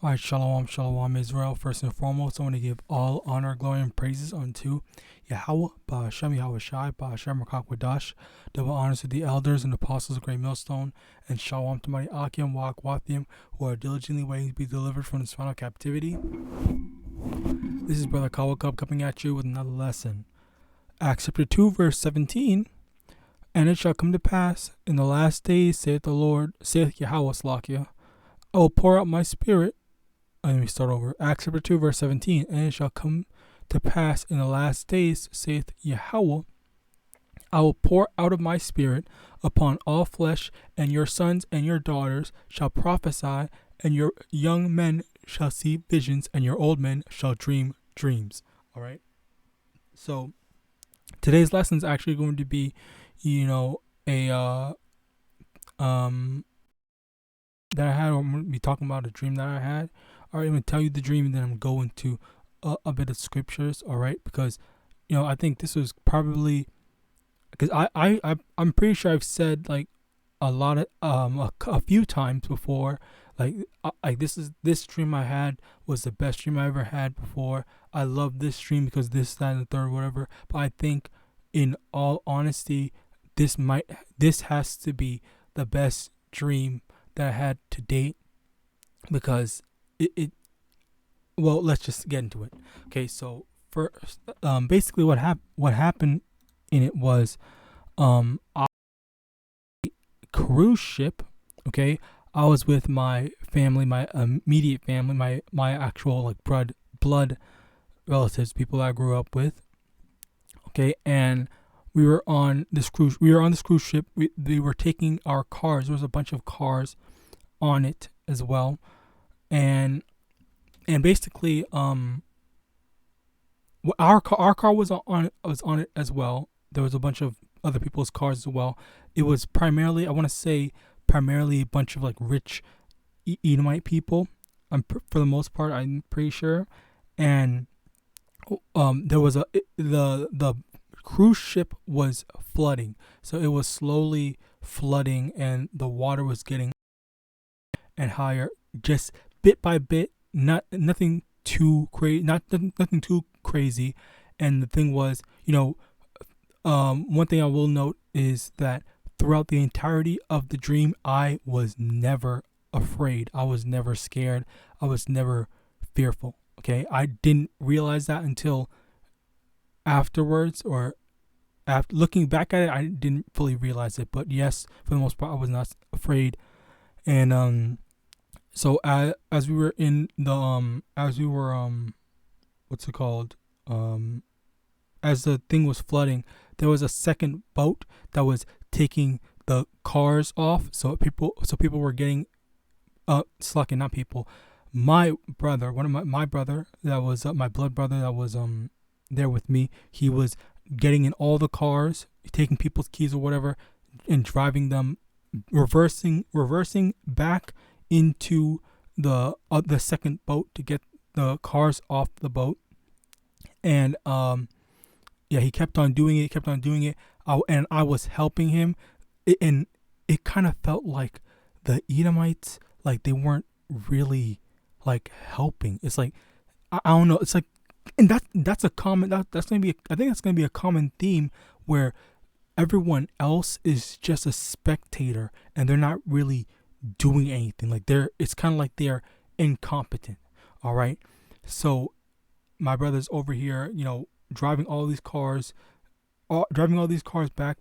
Alright, shalom, shalom, Israel. First and foremost, I want to give all honor, glory, and praises unto YAHAWAH, BAHASHAM, YAHAWASHI, BAHASHAM, double honors to the elders and apostles of Great Millstone, and shalom to my Akim, Wathim, who are diligently waiting to be delivered from this final captivity. This is Brother Kawakub coming at you with another lesson. Acts chapter 2, verse 17. And it shall come to pass in the last days, saith the Lord, saith Yahawah, I will pour out my spirit. Let me start over. Acts chapter 2, verse 17. And it shall come to pass in the last days, saith Yahweh, I will pour out of my spirit upon all flesh, and your sons and your daughters shall prophesy, and your young men shall see visions, and your old men shall dream dreams. All right. So today's lesson is actually going to be, that I had. I'm going to be talking about a dream that I had. All right, I'm going to tell you the dream, and then I'm going to a bit of scriptures. All right, because I think this was probably because I'm pretty sure I've said like a lot of a few times before, like this dream I had was the best dream I ever had before. I love this dream because this, that, and the third, whatever. But I think, in all honesty, this has to be the best dream that I had to date, because well, let's just get into it. Okay, so first, basically what happened in it was, a cruise ship. Okay, I was with my family, my immediate family, my actual like blood relatives, people that I grew up with. Okay, and we were on this cruise. We were on this cruise ship. We were taking our cars. There was a bunch of cars on it as well, and basically, our car was on it as well. There was a bunch of other people's cars as well. It was primarily, I want to say, a bunch of like rich Edomite people. For the most part, I'm pretty sure, and there was the cruise ship was flooding, so it was slowly flooding, and the water was getting and higher, just bit by bit. Nothing too crazy, nothing too crazy. And the thing was, one thing I will note is that throughout the entirety of the dream, I was never afraid. I was never scared. I was never fearful. Okay, I didn't realize that until afterwards, or after looking back at it, I didn't fully realize it. But yes, for the most part, I was not afraid. And so as we were in the what's it called, as the thing was flooding, there was a second boat that was taking the cars off. So people were getting slacking, not people. My brother, my brother that was my blood brother that was there with me, he was getting in all the cars, taking people's keys or whatever, and driving them, reversing back into the second boat to get the cars off the boat. And he kept on doing it, and I was helping him. And it kind of felt like the Edomites, like they weren't really like helping. It's like, I don't know, it's like, and that's a common, that's gonna be, I think that's gonna be a common theme, where everyone else is just a spectator and they're not really doing anything. Like it's kind of like they're incompetent. All right, so my brother's over here, driving all these cars back.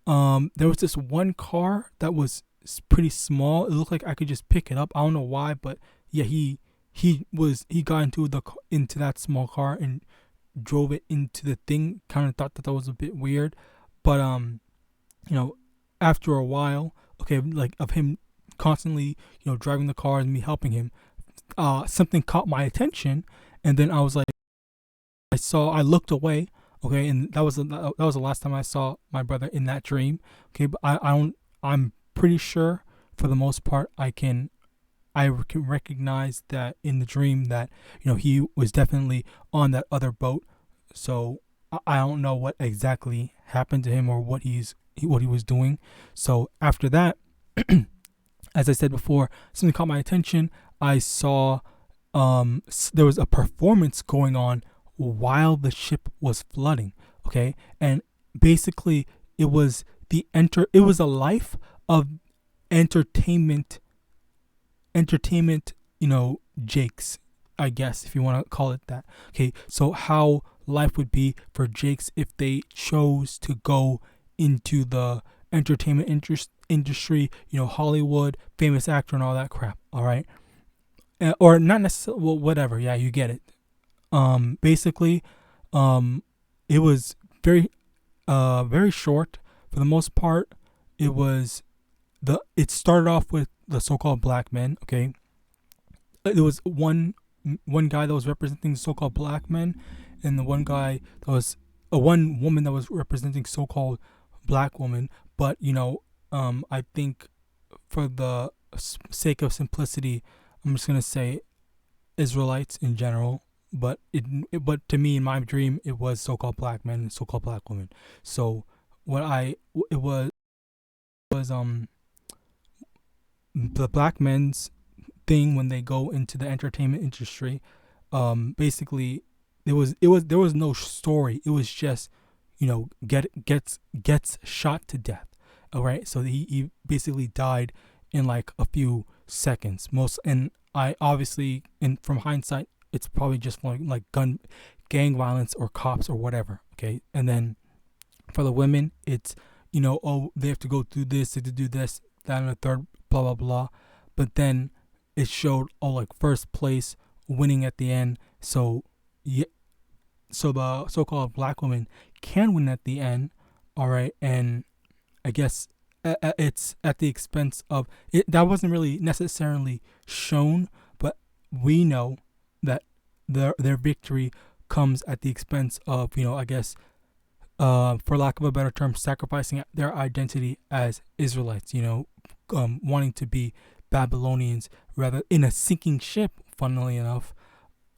There was this one car that was pretty small. It looked like I could just pick it up. I don't know why, but yeah, he got into that small car and drove it into the thing. Kind of thought that was a bit weird, but after a while, okay, like of him constantly driving the car and me helping him, something caught my attention, and then I was like, I looked away, okay, and that was the last time I saw my brother in that dream. Okay, but I'm pretty sure for the most part I can recognize that in the dream that he was definitely on that other boat. So I don't know what exactly happened to him or what he was doing. So after that, as I said before, something caught my attention. I saw there was a performance going on while the ship was flooding. Okay, and basically it was it was a life of entertainment, jakes, I guess, if you want to call it that. Okay, so how life would be for jakes if they chose to go into the entertainment industry, Hollywood, famous actor, and all that crap. All right, or not necessarily, well, whatever. Yeah, you get it. Basically, it was very short for the most part. It started off with the so-called black men. Okay, there was one guy that was representing so-called black men, and the one guy that was one woman that was representing so-called black woman. But I think for the sake of simplicity, I'm just gonna say Israelites in general. But but to me, in my dream, it was so-called black men and so-called black women. So it was the black men's thing when they go into the entertainment industry. Basically, there was no story. It was just gets shot to death. All right, so he basically died in like a few seconds. And I obviously, from hindsight, it's probably just like gang violence or cops or whatever. Okay, and then for the women, it's they have to go through this, they have to do this, that, and the third, blah blah blah. But then it showed like first place winning at the end. So so the so-called black woman can win at the end. All right, and I guess it's at the expense of it. That wasn't really necessarily shown, but we know that their victory comes at the expense of I guess for lack of a better term, sacrificing their identity as Israelites. Wanting to be Babylonians rather in a sinking ship. Funnily enough,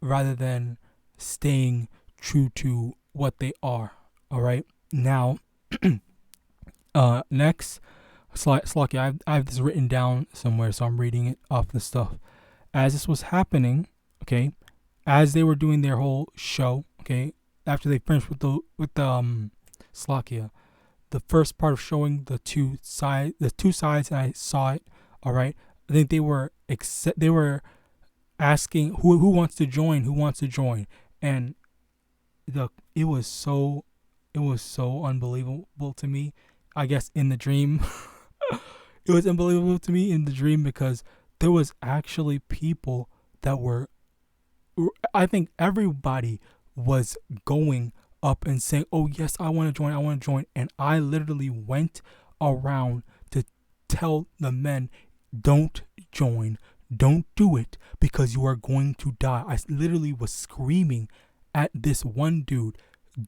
rather than staying true to what they are. All right, now. Next, Slocky, I have this written down somewhere, so I'm reading it off the stuff. As this was happening, okay, as they were doing their whole show, okay, after they finished with the Slovakia, the first part of showing the two sides, and I saw it. All right, I think they were asking who wants to join, and it was so unbelievable to me. I guess in the dream, it was unbelievable to me in the dream because there was actually people that were, I think everybody was going up and saying, oh yes, I want to join. And I literally went around to tell the men, don't join, don't do it, because you are going to die. I literally was screaming at this one dude,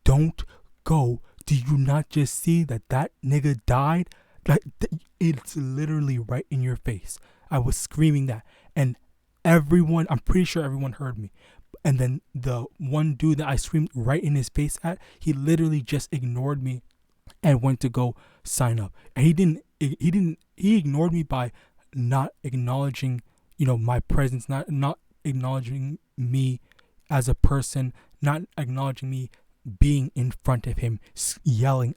don't go. Do you not just see that nigga died? It's literally right in your face. I was screaming that, and I'm pretty sure everyone heard me. And then the one dude that I screamed right in his face at, he literally just ignored me and went to go sign up. And he ignored me by not acknowledging, my presence, not acknowledging me as a person, not acknowledging me being in front of him,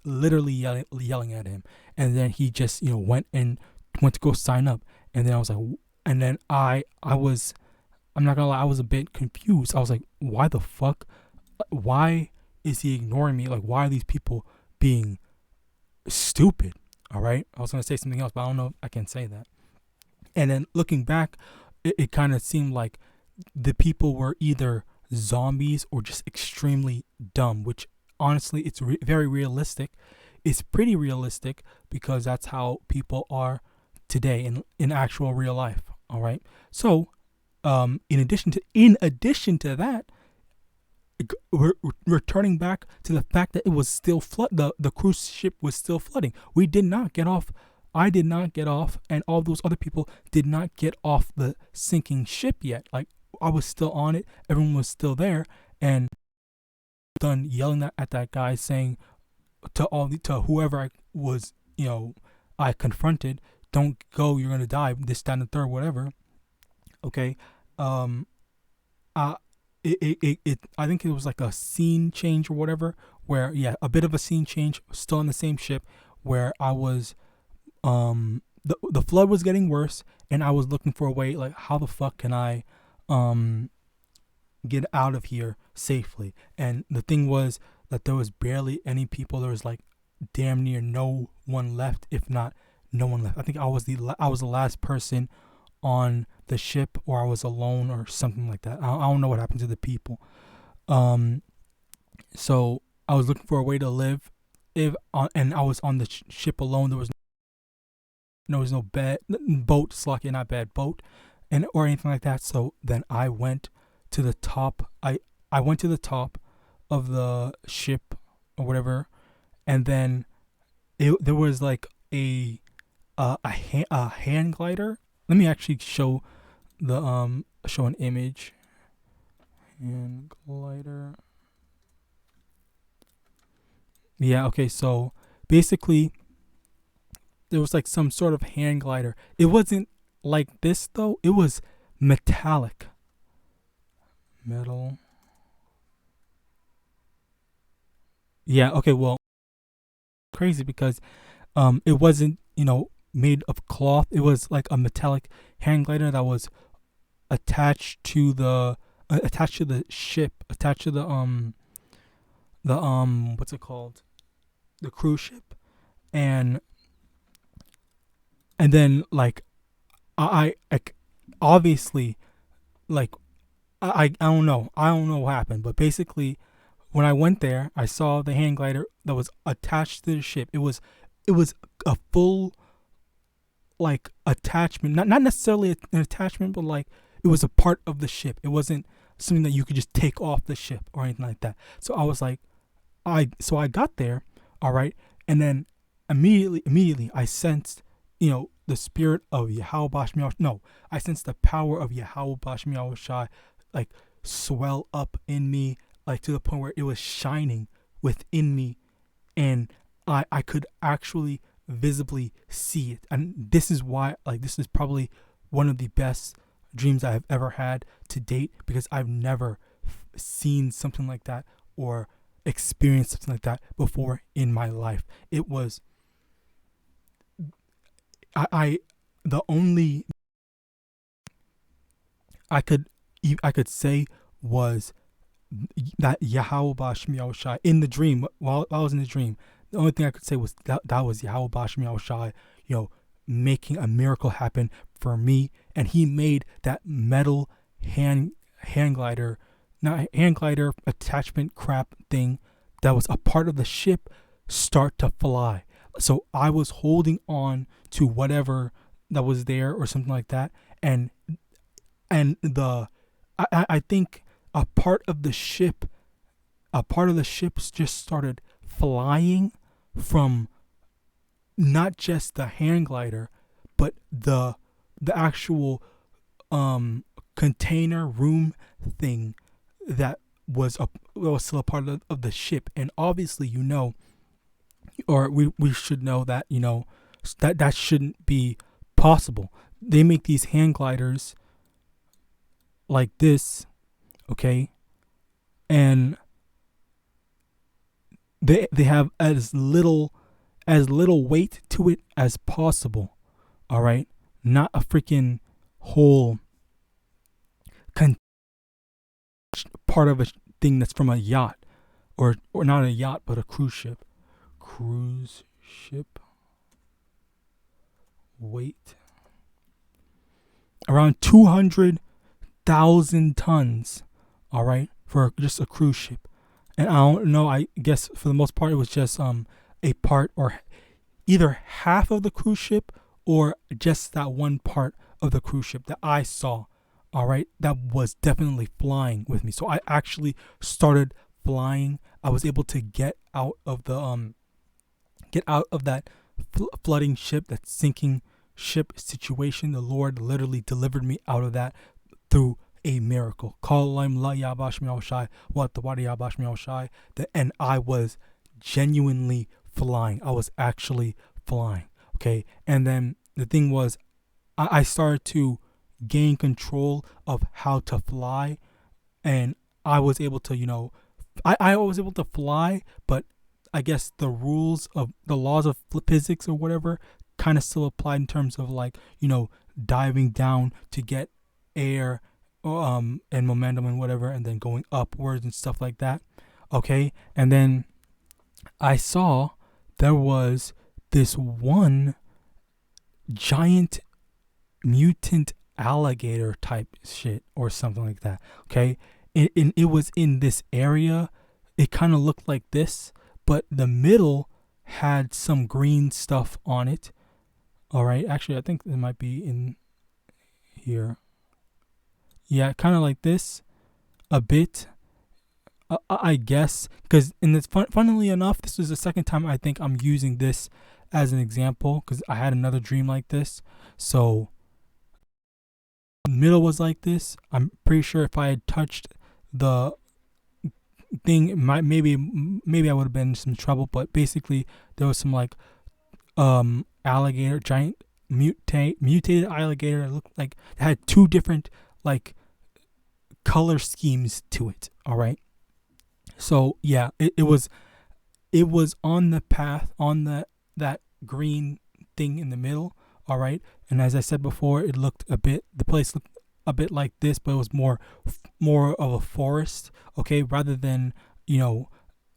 literally yelling at him. And then he just went to go sign up. And then I was like, and then I'm not gonna lie, I was a bit confused. I was like, why the fuck, why is he ignoring me? Like, why are these people being stupid? All right, I was gonna say something else, but I don't know if I can say that. And then looking back, it kind of seemed like the people were either zombies or just extremely dumb, which honestly, it's very realistic. It's pretty realistic because that's how people are today in actual real life. All right, so in addition to that, we're returning back to the fact that it was still the cruise ship was still flooding. We did not get off. I did not get off, and all those other people did not get off the sinking ship yet. Like, I was still on it. Everyone was still there, and done yelling at that guy, saying to whoever I was, I confronted, don't go, you're gonna die, this, that, and the third, whatever. Okay. Um, uh, I think it was like a scene change or whatever, where, yeah, a bit of a scene change, still on the same ship, where I was, the flood was getting worse, and I was looking for a way, like, how the fuck can I, um, get out of here safely? And the thing was that there was barely any people. There was like damn near no one left, if not no one left. I think I was the last person on the ship, or I was alone or something like that. I don't know what happened to the people. So I was looking for a way to live, and I was on the ship alone. There was no boat, slocky, not bad boat, and or anything like that. So then I went to the top. I went to the top of the ship or whatever, and then there was like a hand glider. Let me actually show an image. Hand glider. Yeah, okay, so basically there was like some sort of hand glider. It wasn't like this though. It was metallic. Metal. Yeah, okay, well, crazy because it wasn't, made of cloth. It was like a metallic hand glider that was attached to the ship, attached to the what's it called? The cruise ship. And then like I obviously, like, I don't know. I don't know what happened, but basically when I went there, I saw the hand glider that was attached to the ship. It was a full, like, attachment, not necessarily an attachment, but like it was a part of the ship. It wasn't something that you could just take off the ship or anything like that. So I was like, so I got there, all right, and then immediately I sensed, the spirit of YAHAWASHI. No, I sensed the power of YAHAWASHI like swell up in me, like to the point where it was shining within me, and I could actually visibly see it. And this is why, like, this is probably one of the best dreams I have ever had to date, because I've never seen something like that or experienced something like that before in my life. It was the only I could say was that YAHAWASHI in the dream. While I was in the dream, the only thing I could say was that was YAHAWASHI, making a miracle happen for me. And he made that metal hand glider, not hand glider, attachment crap thing that was a part of the ship start to fly. So I was holding on to whatever that was there or something like that, and I think a part of the ship just started flying from not just the hand glider, but the actual container room thing that was still a part of the ship. And obviously, or we should know that, that shouldn't be possible. They make these hand gliders like this, okay, and they have as little weight to it as possible, all right, not a freaking whole part of a thing that's from a yacht, or not a yacht, but a cruise ship. Weight around 200,000 tons, all right, for just a cruise ship. And I don't know, I guess for the most part it was just a part, or either half of the cruise ship or just that one part of the cruise ship that I saw, all right, that was definitely flying with me. So I actually started flying. I was able to get out of that flooding ship, that sinking ship situation. The Lord literally delivered me out of that through a miracle. And I was genuinely flying. I was actually flying. Okay. And then the thing was, I started to gain control of how to fly, and I was able to, I was able to fly, but I guess the laws of physics or whatever kind of still applied in terms of like, diving down to get air, and momentum and whatever, and then going upwards and stuff like that. Okay. And then I saw there was this one giant mutant alligator type shit or something like that. Okay. It was in this area. It kind of looked like this, but the middle had some green stuff on it. All right. Actually, I think it might be in here. Yeah, kind of like this a bit. I guess, because funnily enough, this was the second time I think I'm using this as an example, because I had another dream like this. So the middle was like this. I'm pretty sure if I had touched the thing, maybe I would have been in some trouble. But basically, there was some like alligator, giant mutated alligator that looked like it had two different like color schemes to it. All right. So yeah, it was on the path, on that green thing in the middle. All right. And as I said before, the place looked a bit like this, but it was more of a forest. Okay. Rather than,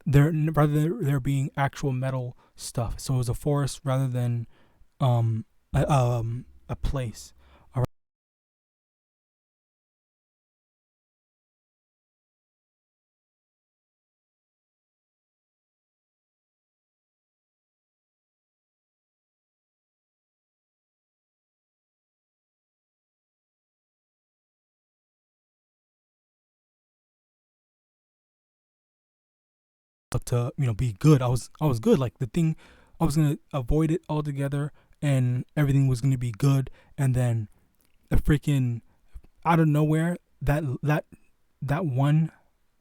there being actual metal stuff. So it was a forest rather than a place. All right. To be good. I was good. Like the thing, I was gonna avoid it altogether, and everything was gonna be good. And then the freaking out of nowhere, that one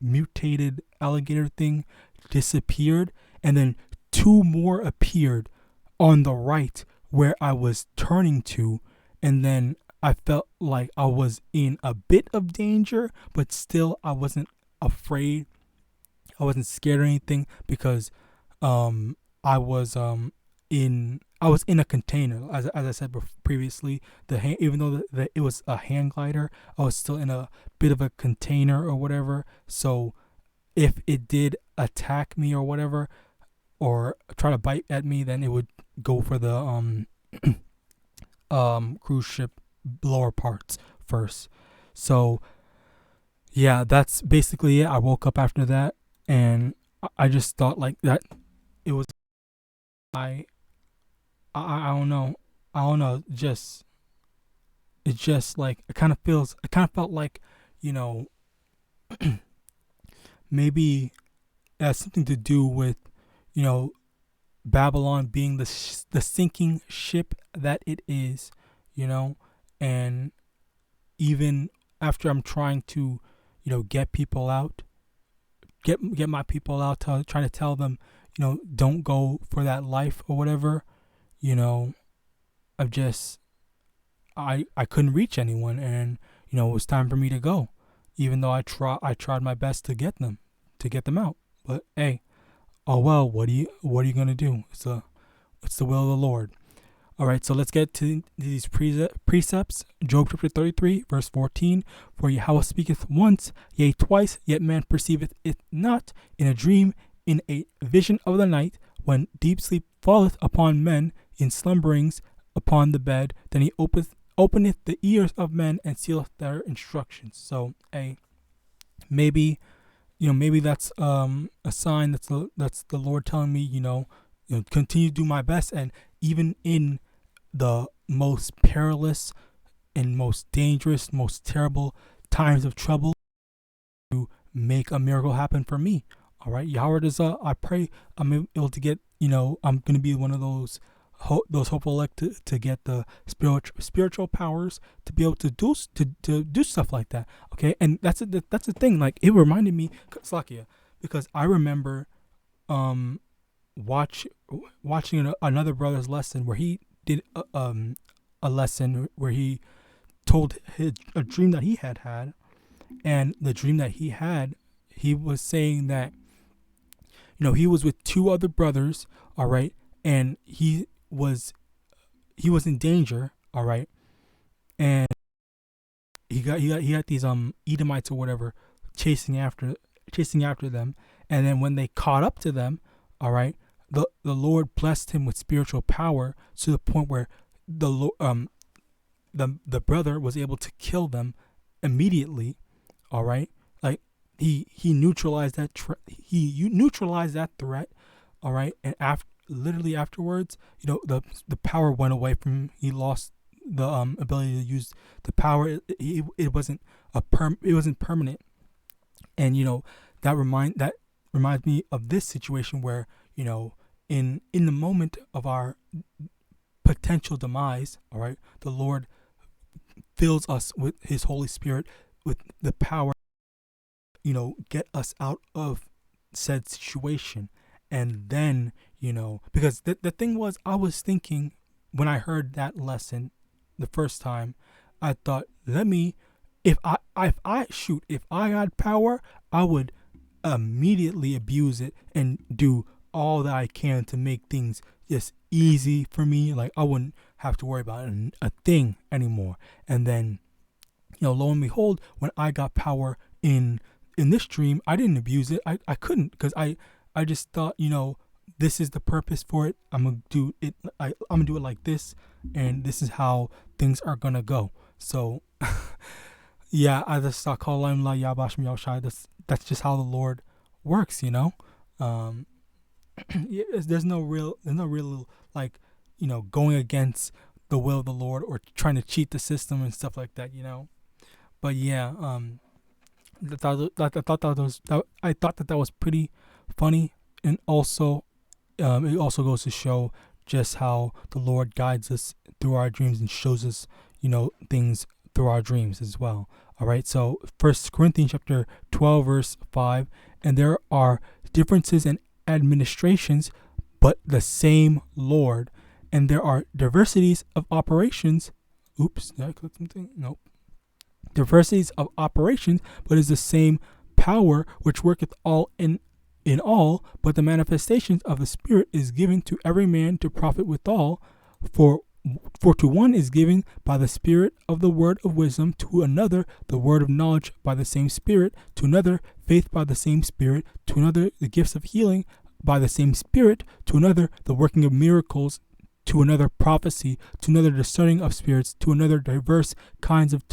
mutated alligator thing disappeared, and then two more appeared on the right where I was turning to, and then I felt like I was in a bit of danger, but still I wasn't afraid. I wasn't scared or anything, because I was in a container, as I said previously. Even though it was a hang glider, I was still in a bit of a container or whatever. So if it did attack me or whatever, or try to bite at me, then it would go for the cruise ship lower parts first. So yeah, that's basically it. I woke up after that, and I just thought like that it was I don't know. Just it just like it kind of felt like, maybe it has something to do with, Babylon being the sinking ship that it is, and even after I'm trying to, get people out, get my people out, trying to tell them, don't go for that life or whatever, I couldn't reach anyone, and it was time for me to go, even though I tried my best to get them out. But hey, oh well, what are you gonna do? It's the will of the Lord. All right, so let's get to these precepts. Job chapter 33, verse 14. For Yahweh speaketh once, yea twice, yet man perceiveth it not. In a dream, in a vision of the night, when deep sleep falleth upon men, in slumberings upon the bed, then he openeth the ears of men and sealeth their instructions. So, maybe that's a sign that's the Lord telling me, continue to do my best, and even in the most perilous and most dangerous, most terrible times of trouble, to make a miracle happen for me. All right, Yahawadah, I pray I'm able to get, I'm going to be one of those hopeful elect to get the spiritual powers to be able to do stuff like that. Okay, and that's the thing. Like, it reminded me, Slakia, because I remember watching another brother's lesson where he did a lesson where he told a dream that he had, and the dream that he had, he was saying that, he was with two other brothers, all right, and he was in danger, all right, and he got these Edomites or whatever chasing after them, and then when they caught up to them, all right, the Lord blessed him with spiritual power to the point where the brother was able to kill them immediately, all right, like he neutralized that neutralized that threat, all right, and literally afterwards, the power went away from him. He lost the ability to use the power. It wasn't permanent, and that reminds me of this situation where, in the moment of our potential demise, all right, the Lord fills us with his Holy Spirit, with the power, get us out of said situation. And then, because the thing was, I was thinking when I heard that lesson the first time, I thought, if I had power, I would immediately abuse it and do all that I can to make things just easy for me. Like, I wouldn't have to worry about a thing anymore. And then, lo and behold, when I got power in this dream, I didn't abuse it. I couldn't, because I just thought, this is the purpose for it. I'm gonna do it. I'm gonna do it like this, and this is how things are gonna go. So, yeah, I just thought, that's just how the Lord works, yeah, there's no real like, going against the will of the Lord or trying to cheat the system and stuff like that, But yeah, I thought that was pretty funny, and also, it also goes to show just how the Lord guides us through our dreams and shows us, things through our dreams as well. All right, so 1 Corinthians chapter 12, verse 5, and there are differences in administrations, but the same Lord, and there are diversities of operations. Oops, did I click something? Nope. Diversities of operations, but is the same power which worketh all in all, but the manifestations of the Spirit is given to every man to profit withal. For to one is given by the Spirit of the word of wisdom, to another the word of knowledge by the same Spirit, to another faith by the same Spirit, to another the gifts of healing by the same Spirit, to another the working of miracles, to another prophecy, to another discerning of spirits, to another diverse kinds of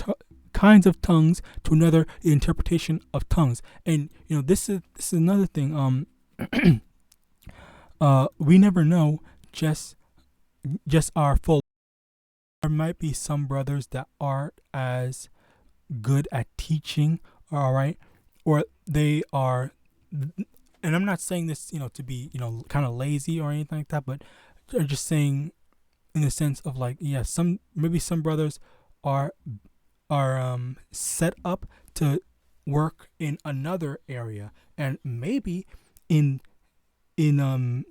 tongues, to another the interpretation of tongues. And this is another thing. We never know just our full. There might be some brothers that aren't as good at teaching, all right, or they are, and I'm not saying this, to be, kind of lazy or anything like that, but I'm just saying in the sense of, like, yeah, maybe some brothers are set up to work in another area, and maybe in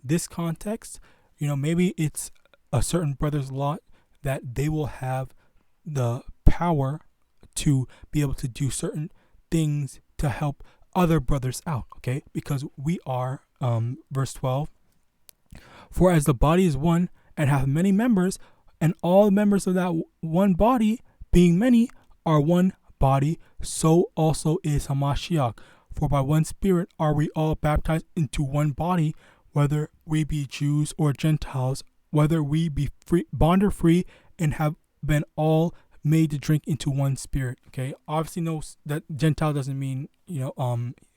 this context, maybe it's a certain brother's lot that they will have the power to be able to do certain things to help other brothers out, okay? Because we are, verse 12, for as the body is one and hath many members, and all the members of that one body, being many, are one body, so also is Hamashiach. For by one Spirit are we all baptized into one body, whether we be Jews or Gentiles, whether we be free, bond or free, and have been all made to drink into one Spirit. Okay, obviously, no, that Gentile doesn't mean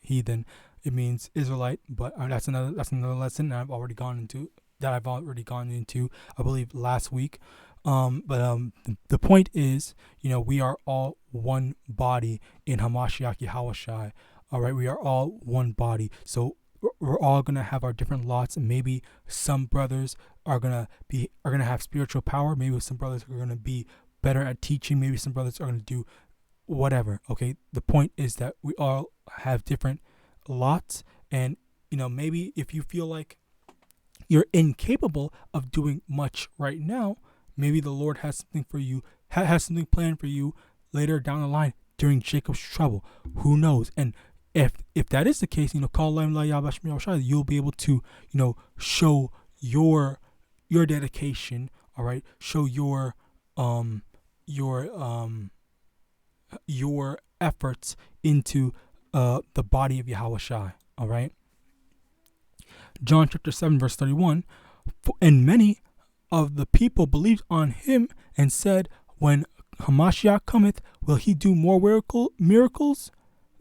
heathen; it means Israelite. But that's another lesson that I've already gone into. I believe last week. The point is, we are all one body in Hamashiach Yahawashi. All right, we are all one body. So we're all gonna have our different lots, and maybe some brothers are gonna have spiritual power. Maybe some brothers are gonna be better at teaching. Maybe some brothers are gonna do whatever. Okay, the point is that we all have different lots, and maybe if you feel like you're incapable of doing much right now, maybe the Lord has something for you has something planned for you later down the line during Jacob's trouble. Who knows? And if that is the case, call YAHAWASHI, you'll be able to, show your dedication. All right, show your efforts into the body of Yahawashi. All right. John chapter 7 verse 31. And many of the people believed on him and said, when Hamashiach cometh, will he do more miracles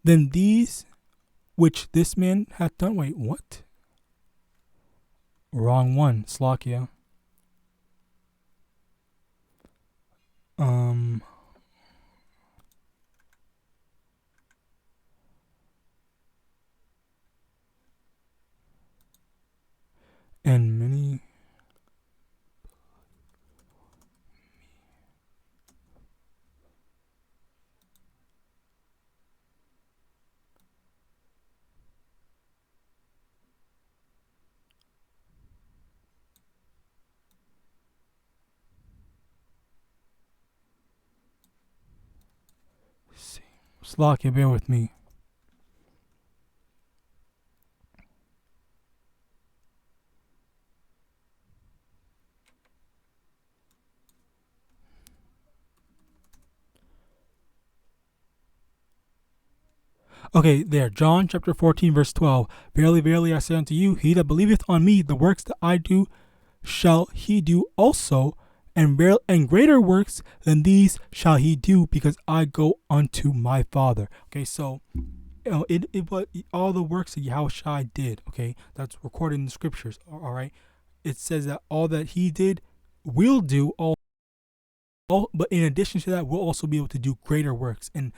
than these which this man hath done? Wait, what? Wrong one, Slakia. And many Slakia, bear with me. Okay, there. John chapter 14 verse 12. Verily, verily, I say unto you, he that believeth on me, the works that I do shall he do also, and greater works than these shall he do, because I go unto my Father. Okay, so it was all the works that Yahawashi did. Okay, that's recorded in the scriptures. All right, it says that all that he did will do all, but in addition to that, we'll also be able to do greater works. And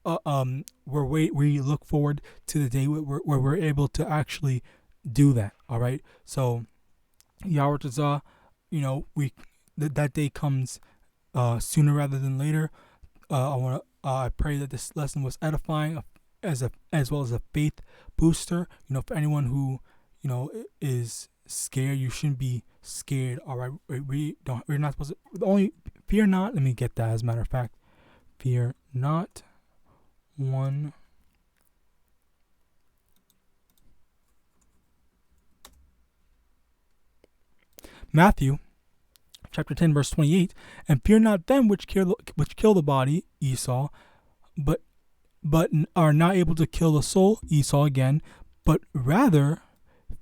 we look forward to the day where we're able to actually do that. All right, so Yahawadah, that day comes sooner rather than later. I pray that this lesson was edifying, as well as a faith booster. For anyone who is scared, you shouldn't be scared. All right, we're not supposed to. Only fear not. Let me get that. As a matter of fact, fear not. One. Matthew chapter 10 verse 28. And fear not them which kill the body, Esau, but are not able to kill the soul, Esau again, but rather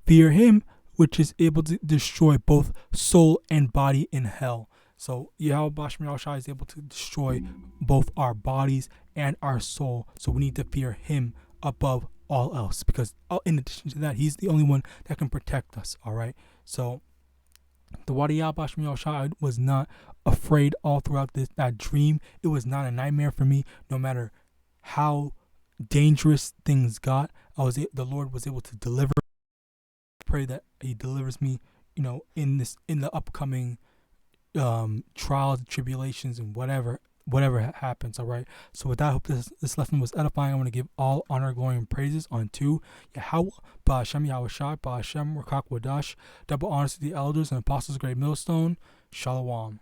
fear him which is able to destroy both soul and body in hell. So Yahawadah is able to destroy both our bodies and our soul. So we need to fear him above all else, because in addition to that, he's the only one that can protect us. All right. So the Yahawadah was not afraid all throughout that dream. It was not a nightmare for me. No matter how dangerous things got, the Lord was able to deliver. Pray that he delivers me, in the upcoming trials and tribulations and whatever happens. All right, so with that, I hope this lesson was edifying. I want to give all honor, glory, and praises unto Yahawah, Ba'ashem Yahawashi, Ba'ashem Yahawadah. Double honors to the elders and apostles, great millstone. Shalom.